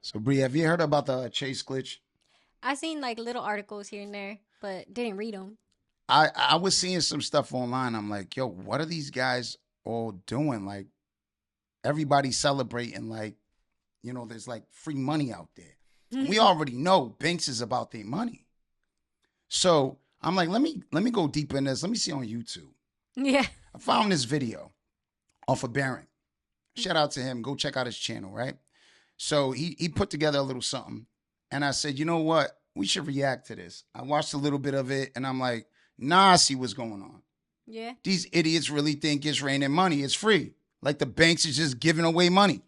So, Bree, have you heard about the Chase glitch? I seen like little articles here and there, but didn't read them. I was seeing some stuff online. I'm like, yo, what are these guys all doing? Like, everybody's celebrating, like, there's like free money out there. We already know Banks is about their money. So I'm like, let me go deep in this. Let me see on YouTube. Yeah. I found this video off of Baron. Shout out to him. Go check out his channel, right? So he put together a little something. And I said, you know what? We should react to this. I watched a little bit of it and I'm like, nah, I see what's going on. Yeah. These idiots really think it's raining money. It's free. Like the banks is just giving away money.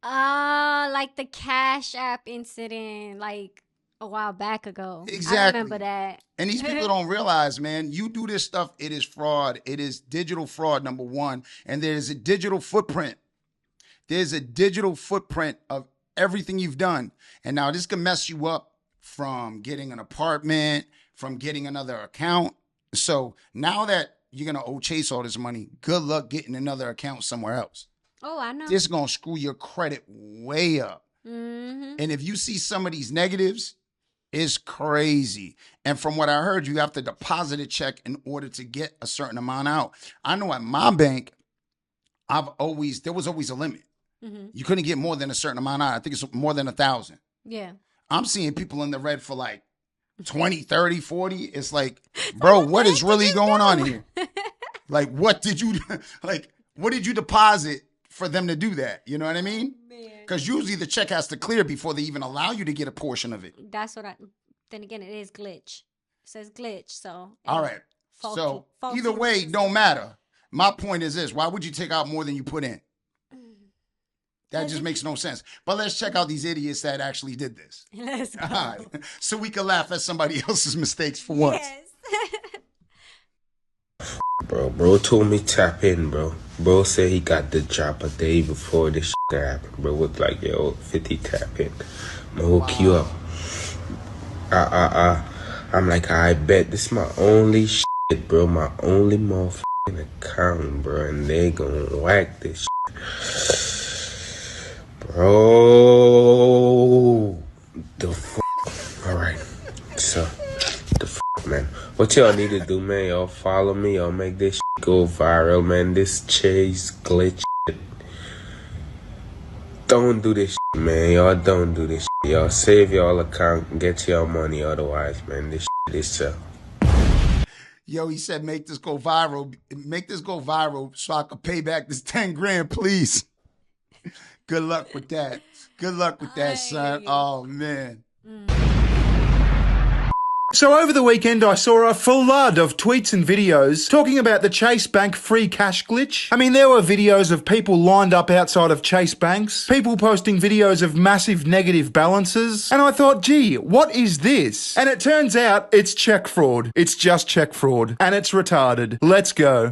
Like the Cash App incident, like a while back ago. Exactly. I remember that. And these people don't realize, man, you do this stuff, it is fraud. It is digital fraud, number one. And there's a digital footprint. There's a digital footprint of everything you've done. And now this can mess you up from getting an apartment, from getting another account. So now that you're going to owe Chase all this money, good luck getting another account somewhere else. Oh, I know. This is going to screw your credit way up. Mm-hmm. And if you see some of these negatives, it's crazy. And from what I heard, you have to deposit a check in order to get a certain amount out. I know at my bank, there was always a limit. Mm-hmm. You couldn't get more than a certain amount out. I think it's more than 1,000. Yeah. I'm seeing people in the red for like 20, 30, 40. It's like, bro, what is really going on here? Like, what did you deposit for them to do that? You know what I mean? Because usually the check has to clear before they even allow you to get a portion of it. That's what then again, it is glitch. It says glitch, so. All right. Faulty Either way, don't matter. My point is this. Why would you take out more than you put in? That just makes no sense. But let's check out these idiots that actually did this. Let's go. All right. So we can laugh at somebody else's mistakes for once. Yes. Bro told me tap in, bro. Bro said he got the job a day before this shit happened. Bro was like, yo, 50 tap in. I'ma hook you up. I'm like, I bet this my only shit, bro. My only motherfucking account, bro. And they gonna whack this shit. Bro. The fuck. Alright. So, the fuck, man. What y'all need to do, man? Y'all follow me. Y'all make this shit go viral, man. This Chase glitch shit. Don't do this shit, man. Y'all don't do this shit. Y'all save y'all account and get y'all money. Otherwise, man, this shit is Yo, he said, make this go viral. Make this go viral so I can pay back this 10 grand, please. Good luck with that. Good luck with that, son. Oh, man. So over the weekend, I saw a flood of tweets and videos talking about the Chase Bank free cash glitch. I mean, there were videos of people lined up outside of Chase banks, people posting videos of massive negative balances, and I thought, gee, what is this? And it turns out it's check fraud. It's just check fraud, and it's retarded. Let's go.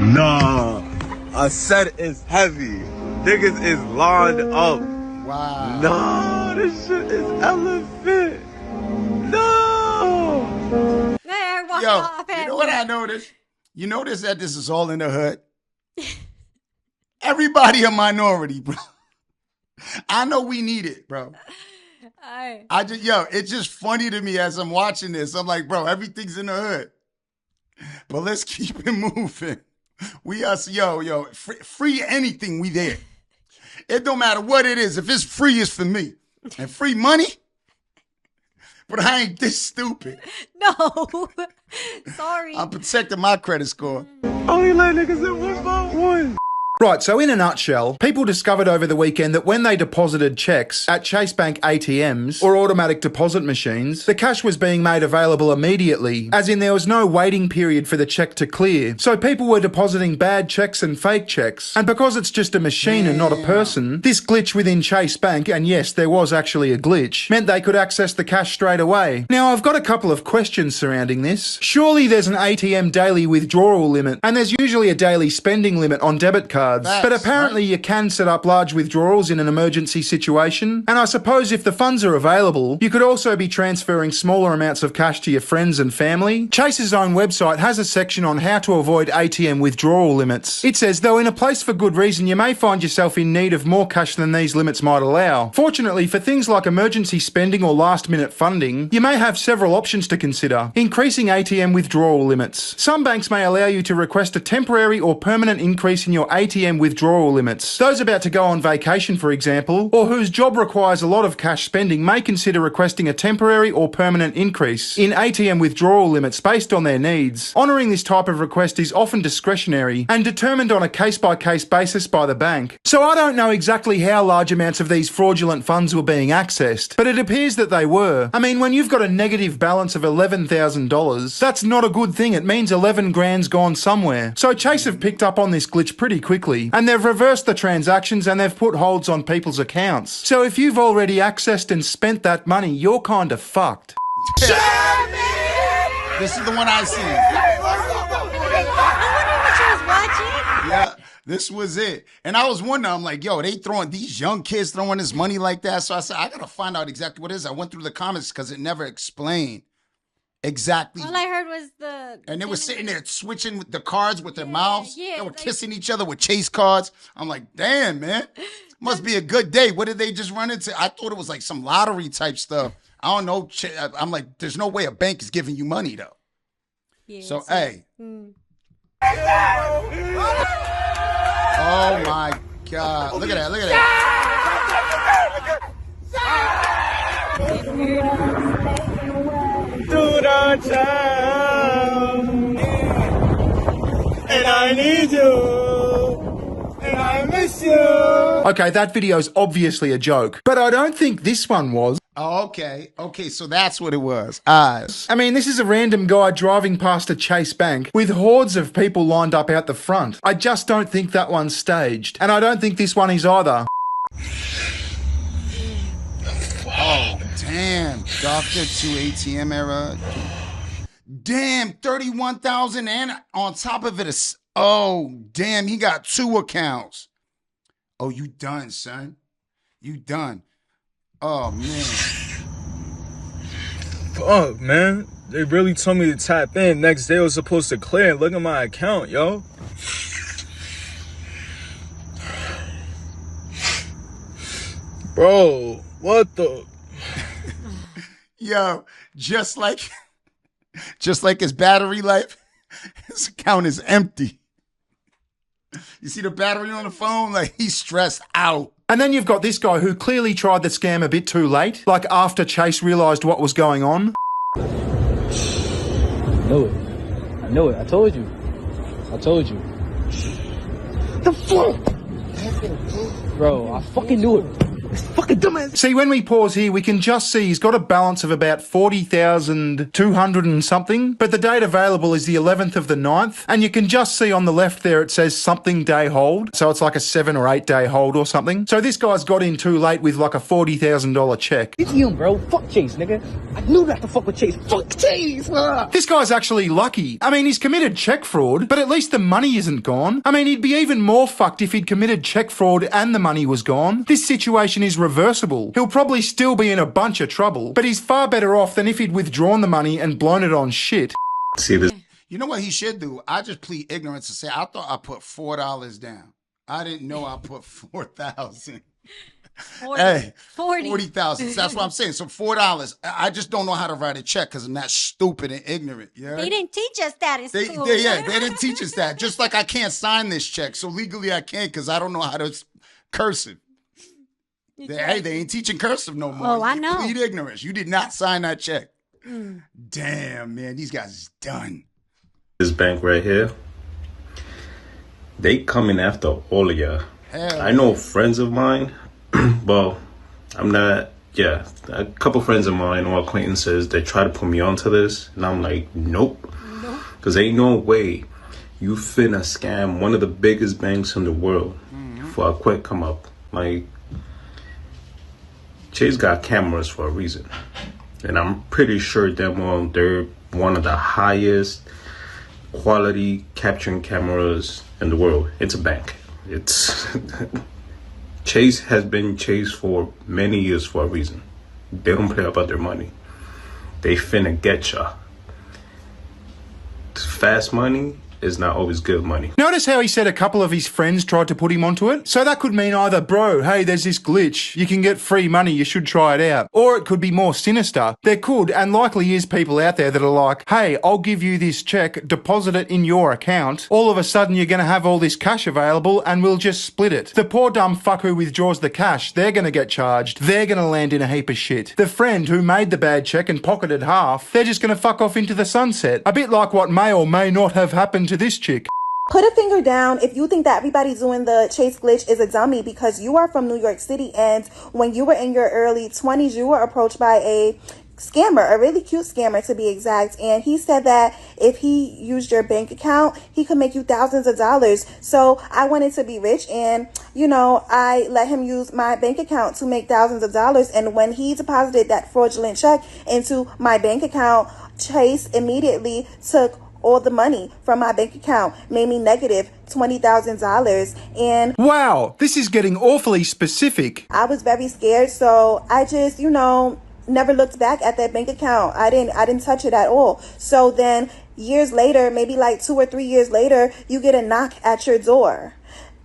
Nah, I said it's heavy. Niggas is lined up. Wow. No, this shit is elephant. No. There, walk Yo, off. you know what I noticed? You notice that this is all in the hood? Everybody a minority, bro. I know we need it, bro. It's just funny to me as I'm watching this. I'm like, bro, everything's in the hood. But let's keep it moving. We are, free anything, we there. It don't matter what it is. If it's free, it's for me. And free money? But I ain't this stupid. No. Sorry. I'm protecting my credit score. Only let niggas in 1x1. Right, so in a nutshell, people discovered over the weekend that when they deposited checks at Chase Bank ATMs or automatic deposit machines, the cash was being made available immediately, as in there was no waiting period for the check to clear. So people were depositing bad checks and fake checks. And because it's just a machine and not a person, this glitch within Chase Bank, and yes, there was actually a glitch, meant they could access the cash straight away. Now, I've got a couple of questions surrounding this. Surely there's an ATM daily withdrawal limit, and there's usually a daily spending limit on debit cards cards. Facts, But apparently right? you can set up large withdrawals in an emergency situation. And I suppose if the funds are available, you could also be transferring smaller amounts of cash to your friends and family. Chase's own website has a section on how to avoid ATM withdrawal limits. It says, though in a place for good reason, you may find yourself in need of more cash than these limits might allow. Fortunately, for things like emergency spending or last-minute funding, you may have several options to consider, increasing ATM withdrawal limits. Some banks may allow you to request a temporary or permanent increase in your ATM withdrawal limits. Those about to go on vacation, for example, or whose job requires a lot of cash spending may consider requesting a temporary or permanent increase in ATM withdrawal limits based on their needs. Honouring this type of request is often discretionary and determined on a case-by-case basis by the bank. So I don't know exactly how large amounts of these fraudulent funds were being accessed, but it appears that they were. I mean, when you've got a negative balance of $11,000, that's not a good thing. It means 11 grand's gone somewhere. So Chase have picked up on this glitch pretty quickly, and they've reversed the transactions and they've put holds on people's accounts. So if you've already accessed and spent that money, you're kinda fucked. This is the one I seen. What you was watching? Yeah, this was it. And I was wondering, I'm like, yo, they throwing these young kids throwing this money like that. So I said, I gotta find out exactly what it is. I went through the comments because it never explained exactly. All I heard was the. And they were sitting there switching with the cards with their mouths. yeah, They were like- kissing each other with chase cards. I'm like, damn, man. Must be a good day. What did they just run into? I thought it was like some lottery type stuff. I don't know. I'm like, there's no way a bank is giving you money, though. Yeah, So, hey. Mm. Oh, my God. Look at that. Look at that. To the town, and I need you, and I miss you. Okay, that video's obviously a joke, but I don't think this one was. Oh, okay. Okay, so that's what it was. I mean, this is a random guy driving past a Chase Bank with hordes of people lined up out the front. I just don't think that one's staged, and I don't think this one is either. Oh, damn. Doctor to ATM era. Damn, 31,000 and on top of it is, oh, damn, he got 2 accounts. Oh, you done, son. You done. Oh, man. Fuck, man. They really told me to tap in. Next day I was supposed to clear and look at my account, yo. Bro, what the? Yo, just like his battery life, his account is empty. You see the battery on the phone? Like, he's stressed out. And then you've got this guy who clearly tried the scam a bit too late, like after Chase realised what was going on. I knew it. I knew it. I told you. I told you. The fuck? Bro, I fucking knew it. It's fucking dumbass. See, when we pause here, we can just see he's got a balance of about 40,200 and something, but the date available is the 11th of the 9th, and you can just see on the left there it says something day hold, so it's like a 7 or 8 day hold or something. So this guy's got in too late with like a $40,000 check. It's him, bro. Fuck Chase, nigga. I knew not to fuck with Chase. Fuck Chase. This guy's actually lucky. I mean, he's committed check fraud, but at least the money isn't gone. I mean, he'd be even more fucked if he'd committed check fraud and the money was gone. This situation is reversible. He'll probably still be in a bunch of trouble, but he's far better off than if he'd withdrawn the money and blown it on shit. See this? You know what he should do? I just plead ignorance and say, I thought I put $4 down. I didn't know I put 4,000. 40. Hey, 40. 40,000. That's what I'm saying. So $4. I just don't know how to write a check because I'm that stupid and ignorant. Yeah. They didn't teach us that in school. They didn't teach us that. Just like I can't sign this check, so legally I can't because I don't know how to cursive. Hey, they ain't teaching cursive no more. Oh, I know. Plead ignorance. You did not sign that check. Damn, man, these guys is done. This bank right here, they coming after all of y'all. Hell I know friends of mine, well, I'm not, yeah, a couple friends of mine or acquaintances, they try to put me onto this, and I'm like, nope. Because ain't no way you finna scam one of the biggest banks in the world for a quick come up. Like, Chase got cameras for a reason. And I'm pretty sure they're one of the highest quality capturing cameras in the world. It's a bank. It's Chase has been Chase for many years for a reason. They don't play about their money. They finna get ya. Fast money is not always good money. Notice how he said a couple of his friends tried to put him onto it? So that could mean either, bro, hey, there's this glitch, you can get free money, you should try it out. Or it could be more sinister. There could and likely is people out there that are like, hey, I'll give you this check, deposit it in your account. All of a sudden you're going to have all this cash available and we'll just split it. The poor dumb fuck who withdraws the cash, they're going to get charged. They're going to land in a heap of shit. The friend who made the bad check and pocketed half, they're just going to fuck off into the sunset. A bit like what may or may not have happened to this chick. Put a finger down if you think that everybody doing the Chase glitch is a dummy, because you are from New York City, and when you were in your early 20s, you were approached by a scammer, a really cute scammer to be exact, and he said that if he used your bank account, he could make you thousands of dollars. So I wanted to be rich, and I let him use my bank account to make thousands of dollars. And when he deposited that fraudulent check into my bank account, Chase immediately took all the money from my bank account, made me negative $20,000. And wow, this is getting awfully specific. I was very scared, so I just, never looked back at that bank account. I didn't touch it at all. So then years later, maybe like 2 or 3 years later, you get a knock at your door.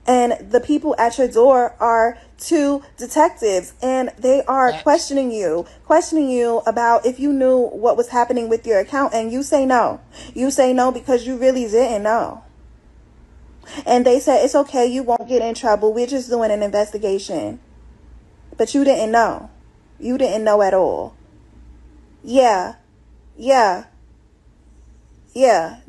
And the people at your door are 2 detectives, and they are questioning you about if you knew what was happening with your account, and you say no. You say no because you really didn't know. And they said, it's okay, you won't get in trouble. We're just doing an investigation. But you didn't know. You didn't know at all. Yeah,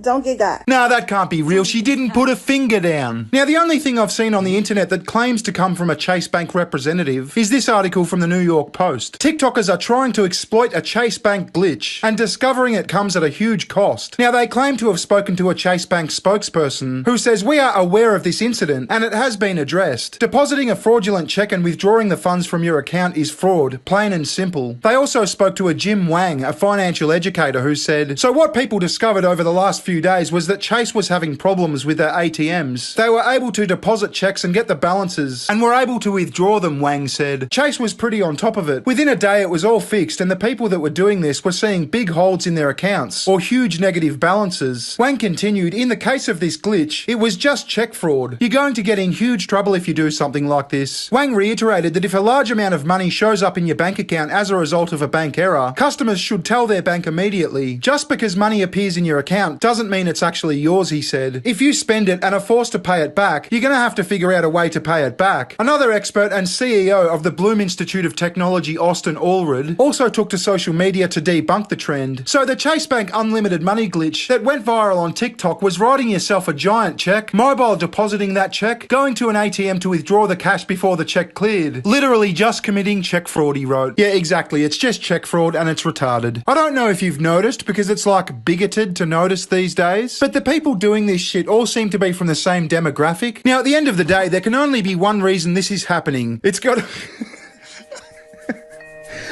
don't get got. No, that can't be real. She didn't put a finger down. Now, the only thing I've seen on the internet that claims to come from a Chase Bank representative is this article from the New York Post. TikTokers are trying to exploit a Chase Bank glitch, and discovering it comes at a huge cost. Now, they claim to have spoken to a Chase Bank spokesperson who says, we are aware of this incident and it has been addressed. Depositing a fraudulent check and withdrawing the funds from your account is fraud, plain and simple. They also spoke to a Jim Wang, a financial educator, who said, so what people discovered over the last few days was that Chase was having problems with their ATMs. They were able to deposit checks and get the balances, and were able to withdraw them, Wang said. Chase was pretty on top of it. Within a day it was all fixed, and the people that were doing this were seeing big holds in their accounts, or huge negative balances. Wang continued, in the case of this glitch, it was just check fraud. You're going to get in huge trouble if you do something like this. Wang reiterated that if a large amount of money shows up in your bank account as a result of a bank error, customers should tell their bank immediately. Just because money appears in your account doesn't mean it's actually yours, he said. If you spend it and are forced to pay it back, you're going to have to figure out a way to pay it back. Another expert and CEO of the Bloom Institute of Technology, Austin Allred, also took to social media to debunk the trend. So the Chase Bank unlimited money glitch that went viral on TikTok was writing yourself a giant check, mobile depositing that check, going to an ATM to withdraw the cash before the check cleared. Literally just committing check fraud, he wrote. Yeah, exactly. It's just check fraud and it's retarded. I don't know if you've noticed, because it's like bigoted to notice these days, but the people doing this shit all seem to be from the same demographic. Now, at the end of the day, there can only be one reason this is happening. It's got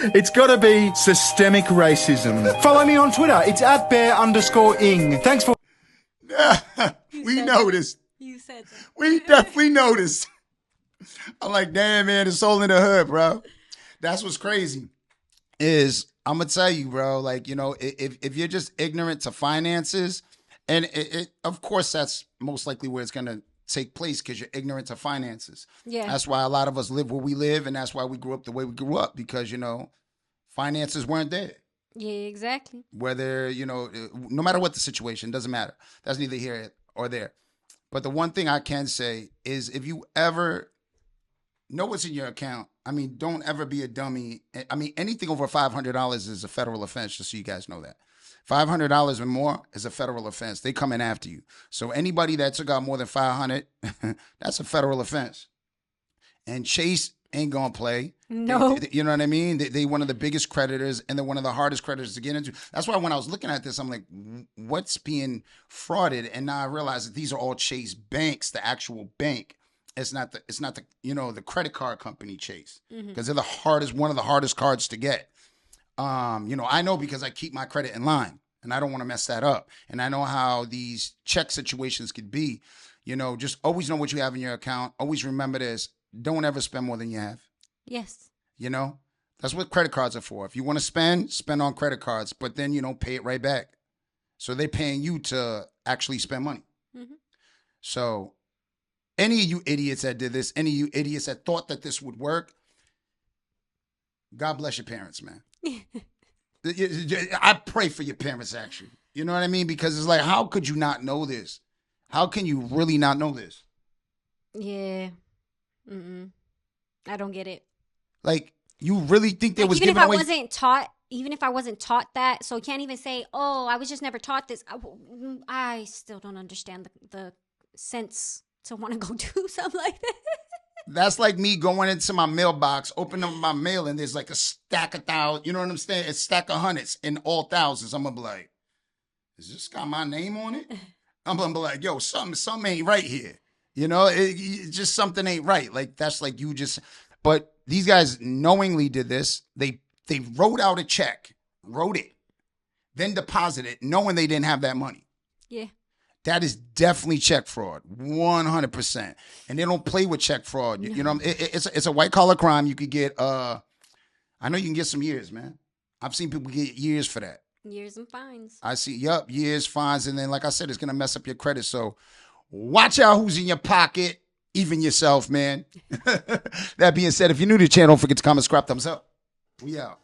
to be systemic racism. Follow me on Twitter. It's @bear_ing. Thanks for... We noticed. You said that. We definitely noticed. I'm like, damn, man, it's all in the hood, bro. That's what's crazy. I'm going to tell you, bro, like, if you're just ignorant to finances, and of course, that's most likely where it's going to take place, because you're ignorant to finances. Yeah. That's why a lot of us live where we live, and that's why we grew up the way we grew up, because, finances weren't there. Yeah, exactly. Whether, no matter what the situation, doesn't matter. That's neither here or there. But the one thing I can say is, if you ever know what's in your account, don't ever be a dummy. Anything over $500 is a federal offense, just so you guys know that. $500 or more is a federal offense. They come in after you. So anybody that took out more than $500, that's a federal offense. And Chase ain't gonna play. No. You know what I mean? They one of the biggest creditors, and they're one of the hardest creditors to get into. That's why when I was looking at this, I'm like, what's being frauded? And now I realize that these are all Chase banks, the actual bank. It's not the the credit card company Chase, because they're one of the hardest cards to get. I know, because I keep my credit in line, and I don't want to mess that up. And I know how these check situations could be. You know, just always know what you have in your account. Always remember this. Don't ever spend more than you have. Yes. You know, that's what credit cards are for. If you want to spend on credit cards, but then, you know, pay it right back. So they're paying you to actually spend money. Mm-hmm. So any of you idiots that did this, any of you idiots that thought that this would work, God bless your parents, man. I pray for your parents, actually. You know what I mean? Because it's like, how could you not know this? How can you really not know this? Yeah. I don't get it. Like, you really think there was even giving if I away? wasn't taught that, so you can't even say, oh, I was just never taught this. I still don't understand the sense to want to go do something like that. That's like me going into my mailbox, opening up my mail, and there's like a stack of thousands. You know what I'm saying? A stack of hundreds in all thousands. I'm gonna be like, is this got my name on it? I'm gonna be like, yo, something ain't right here. You know, it just something ain't right. Like, that's like you just. But these guys knowingly did this. They wrote out a check, wrote it, then deposited it, knowing they didn't have that money. Yeah. That is definitely check fraud, 100%. And they don't play with check fraud. You know, it's a white collar crime. You could get, I know you can get some years, man. I've seen people get years for that. Years and fines. I see, years, fines. And then, like I said, it's going to mess up your credit. So watch out who's in your pocket, even yourself, man. That being said, if you're new to the channel, don't forget to comment, subscribe, thumbs up. We out.